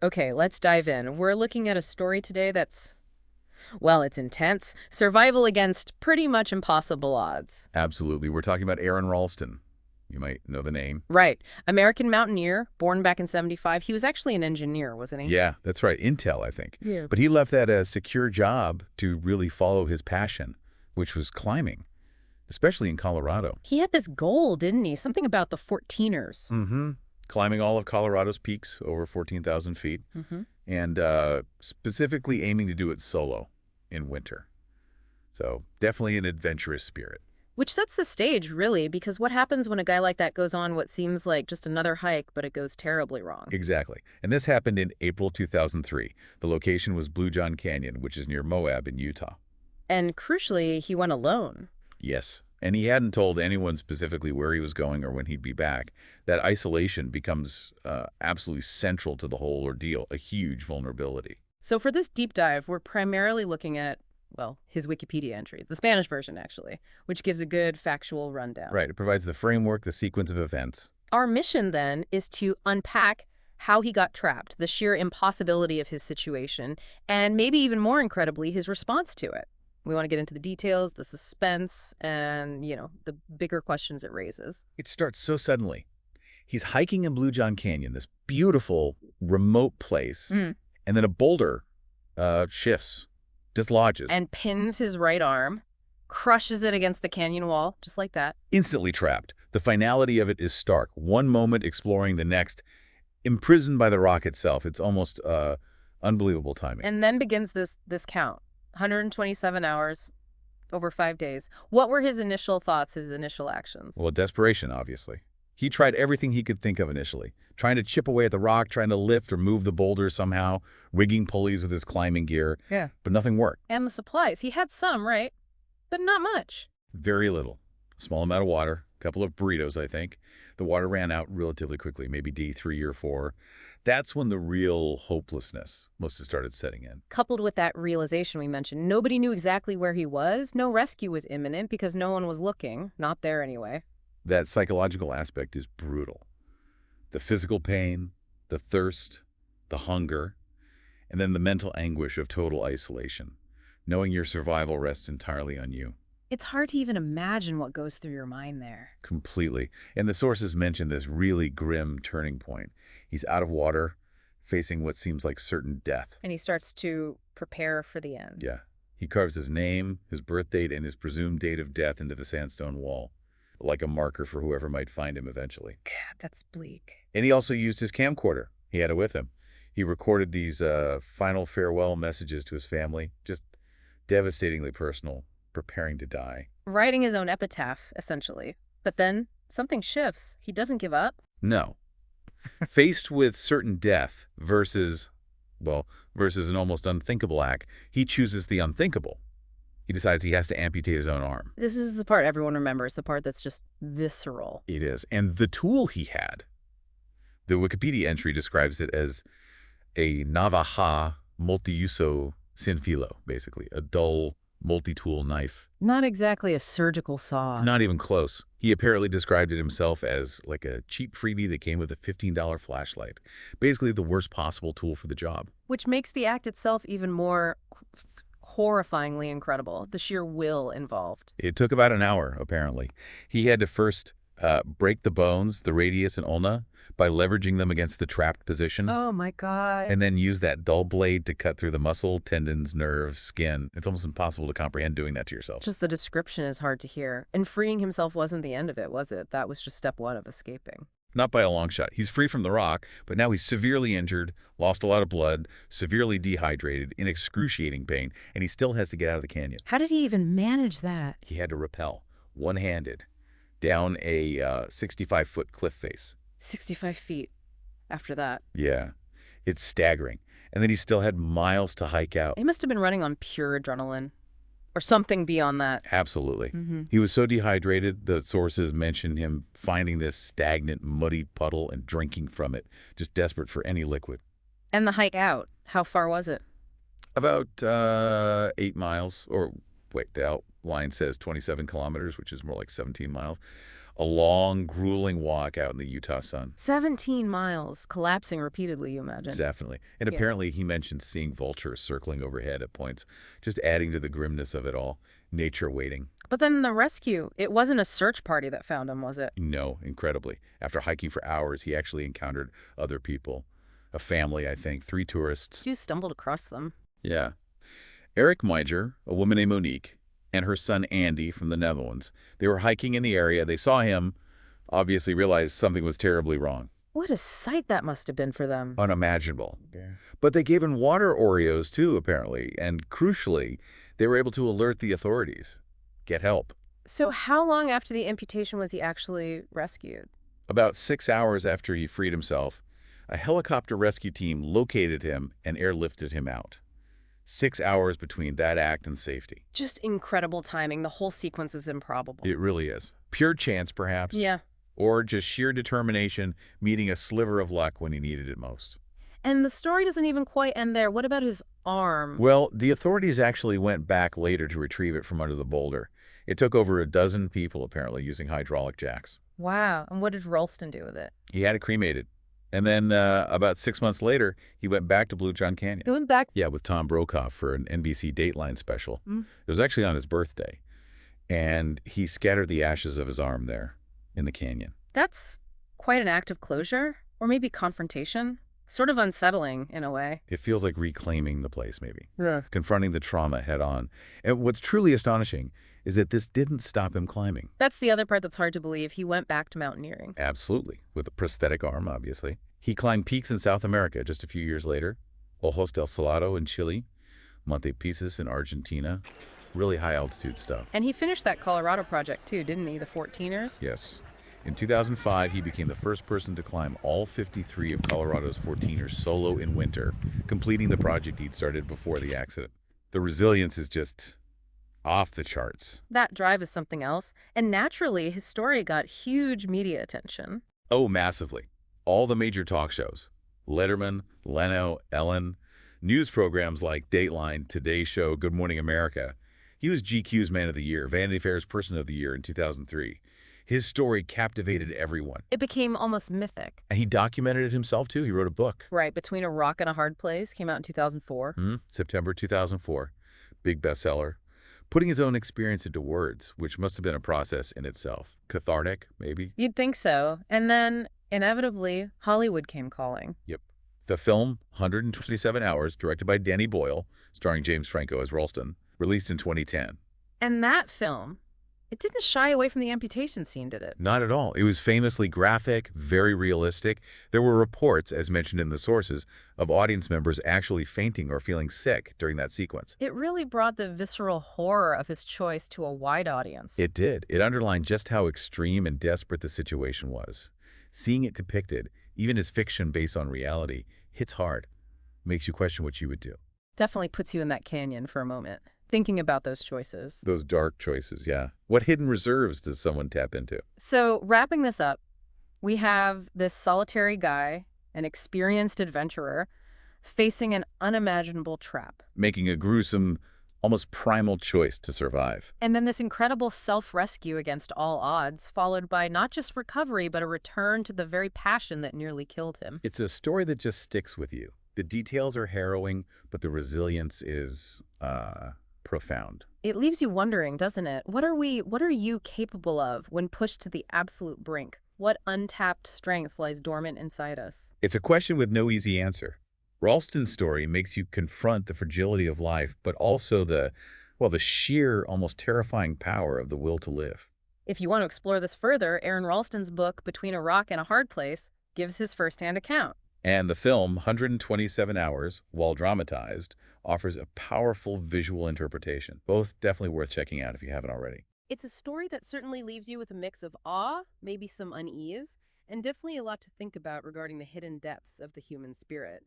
Okay, let's dive in. We're looking at a story today that's, well, it's intense. Survival against pretty much impossible odds. Absolutely. We're talking about Aron Ralston. You might know the name. Right. American mountaineer, born back in 75. He was actually an engineer, wasn't he? Yeah, that's right. Intel, I think. Yeah. But he left that a secure job to really follow his passion, which was climbing, especially in Colorado. He had this goal, didn't he? Something about the 14ers. Mm-hmm. Climbing all of Colorado's peaks, over 14,000 feet, Mm-hmm. and specifically aiming to do it solo in winter. So definitely an adventurous spirit. Which sets the stage, really, because what happens when a guy like that goes on what seems like just another hike, but it goes terribly wrong? Exactly. And this happened in April 2003. The location was Blue John Canyon, which is near Moab in Utah. And crucially, he went alone. Yes. And he hadn't told anyone specifically where he was going or when he'd be back. That isolation becomes absolutely central to the whole ordeal, a huge vulnerability. So for this deep dive, we're primarily looking at, well, his Wikipedia entry, the Spanish version, actually, which gives a good factual rundown. Right. It provides the framework, the sequence of events. Our mission, then, is to unpack how he got trapped, the sheer impossibility of his situation, and maybe even more incredibly, his response to it. We want to get into the details, the suspense, and, the bigger questions it raises. It starts so suddenly. He's hiking in Blue John Canyon, this beautiful, remote place, Mm. and then a boulder shifts, dislodges. And pins his right arm, crushes it against the canyon wall, just like that. Instantly trapped. The finality of it is stark. One moment exploring the next, imprisoned by the rock itself. It's almost unbelievable timing. And then begins this count. 127 hours, over 5 days. What were his initial thoughts, his initial actions? Well, desperation, obviously. He tried everything he could think of initially, trying to chip away at the rock, trying to lift or move the boulder somehow, rigging pulleys with his climbing gear, Yeah. but nothing worked. And the supplies. He had some, right? But not much. Very little. Small amount of water, a couple of burritos, I think. The water ran out relatively quickly, maybe D3 or 4. That's when the real hopelessness must have started setting in. Coupled with that realization we mentioned, nobody knew exactly where he was. No rescue was imminent because no one was looking. Not there anyway. That psychological aspect is brutal. The physical pain, the thirst, the hunger, and then the mental anguish of total isolation, knowing your survival rests entirely on you. It's hard to even imagine what goes through your mind there. Completely. And the sources mention this really grim turning point. He's out of water, facing what seems like certain death. And he starts to prepare for the end. Yeah. He carves his name, his birth date, and his presumed date of death into the sandstone wall, like a marker for whoever might find him eventually. God, that's bleak. And he also used his camcorder. He had it with him. He recorded these final farewell messages to his family, just devastatingly personal, preparing to die. Writing his own epitaph, essentially. But then something shifts. He doesn't give up. No. Faced with certain death versus an almost unthinkable act, he chooses the unthinkable. He decides he has to amputate his own arm. This is the part everyone remembers, the part that's just visceral. It is. And the tool he had, the Wikipedia entry describes it as a navaja multiuso sin filo, basically, a dull, multi-tool knife. Not exactly a surgical saw. Not even close. He apparently described it himself as like a cheap freebie that came with a $15 flashlight. Basically the worst possible tool for the job. Which makes the act itself even more horrifyingly incredible, the sheer will involved. It took about an hour, apparently. He had to first break the bones, the radius and ulna, by leveraging them against the trapped position. Oh my God. And then use that dull blade to cut through the muscle, tendons, nerves, skin. It's almost impossible to comprehend doing that to yourself. Just the description is hard to hear. And freeing himself wasn't the end of it, was it? That was just step one of escaping. Not by a long shot. He's free from the rock, but now he's severely injured, lost a lot of blood, severely dehydrated, in excruciating pain, and he still has to get out of the canyon. How did he even manage that? He had to rappel, one-handed, down a 65-foot cliff face. 65 feet after that. Yeah, it's staggering. And then he still had miles to hike out. He must have been running on pure adrenaline. Or something beyond that. Absolutely. Mm-hmm. He was so dehydrated, the sources mention him finding this stagnant, muddy puddle and drinking from it, just desperate for any liquid. And the hike out, how far was it? About 8 miles, or wait, the outline says 27 kilometers, which is more like 17 miles. A long, grueling walk out in the Utah sun. 17 miles, collapsing repeatedly, you imagine. Definitely. And Yeah. apparently he mentioned seeing vultures circling overhead at points, just adding to the grimness of it all. Nature waiting. But then the rescue, it wasn't a search party that found him, was it? No, incredibly. After hiking for hours, he actually encountered other people. A family, I think, 3 tourists. You stumbled across them. Yeah. Eric Meijer, a woman named Monique, and her son Andy from the Netherlands. They were hiking in the area. They saw him, obviously realized something was terribly wrong. What a sight that must have been for them. Unimaginable. Yeah. But they gave him water Oreos too, apparently. And crucially, they were able to alert the authorities. Get help. So how long after the amputation was he actually rescued? About 6 hours after he freed himself, a helicopter rescue team located him and airlifted him out. 6 hours between that act and safety. Just incredible timing. The whole sequence is improbable. It really is. Pure chance, perhaps. Yeah. Or just sheer determination, meeting a sliver of luck when he needed it most. And the story doesn't even quite end there. What about his arm? Well, the authorities actually went back later to retrieve it from under the boulder. It took over a dozen people, apparently, using hydraulic jacks. Wow. And what did Ralston do with it? He had it cremated. And then about 6 months later, he went back to Blue John Canyon. Going back. Yeah, with Tom Brokaw for an NBC Dateline special. Mm. It was actually on his birthday. And he scattered the ashes of his arm there in the canyon. That's quite an act of closure, or maybe confrontation. Sort of unsettling in a way. It feels like reclaiming the place, maybe. Yeah. Confronting the trauma head on. And what's truly astonishing is that this didn't stop him climbing. That's the other part that's hard to believe. He went back to mountaineering. Absolutely. With a prosthetic arm, obviously. He climbed peaks in South America just a few years later. Ojos del Salado in Chile. Monte Pisas in Argentina. Really high altitude stuff. And he finished that Colorado project too, didn't he? The 14ers? Yes. In 2005, he became the first person to climb all 53 of Colorado's 14ers solo in winter, completing the project he'd started before the accident. The resilience is just off the charts. That drive is something else. And naturally, his story got huge media attention. Oh, massively. All the major talk shows, Letterman, Leno, Ellen, news programs like Dateline, Today Show, Good Morning America. He was GQ's Man of the Year, Vanity Fair's Person of the Year in 2003. His story captivated everyone. It became almost mythic. And he documented it himself, too. He wrote a book. Right, Between a Rock and a Hard Place came out in 2004. September 2004. Big bestseller. Putting his own experience into words, which must have been a process in itself. Cathartic, maybe? You'd think so. And then, inevitably, Hollywood came calling. Yep. The film, 127 Hours, directed by Danny Boyle, starring James Franco as Ralston, released in 2010. And that film, it didn't shy away from the amputation scene, did it? Not at all. It was famously graphic, very realistic. There were reports, as mentioned in the sources, of audience members actually fainting or feeling sick during that sequence. It really brought the visceral horror of his choice to a wide audience. It did. It underlined just how extreme and desperate the situation was. Seeing it depicted, even as fiction based on reality, hits hard. Makes you question what you would do. Definitely puts you in that canyon for a moment, thinking about those choices. Those dark choices, yeah. What hidden reserves does someone tap into? So, wrapping this up, we have this solitary guy, an experienced adventurer, facing an unimaginable trap. Making a gruesome, almost primal choice to survive. And then this incredible self-rescue against all odds, followed by not just recovery, but a return to the very passion that nearly killed him. It's a story that just sticks with you. The details are harrowing, but the resilience is profound. It leaves you wondering, doesn't it? What are you capable of when pushed to the absolute brink? What untapped strength lies dormant inside us? It's a question with no easy answer. Ralston's story makes you confront the fragility of life, but also the sheer, almost terrifying power of the will to live. If you want to explore this further, Aron Ralston's book, Between a Rock and a Hard Place, gives his firsthand account. And the film, 127 Hours, while dramatized, offers a powerful visual interpretation. Both definitely worth checking out if you haven't already. It's a story that certainly leaves you with a mix of awe, maybe some unease, and definitely a lot to think about regarding the hidden depths of the human spirit.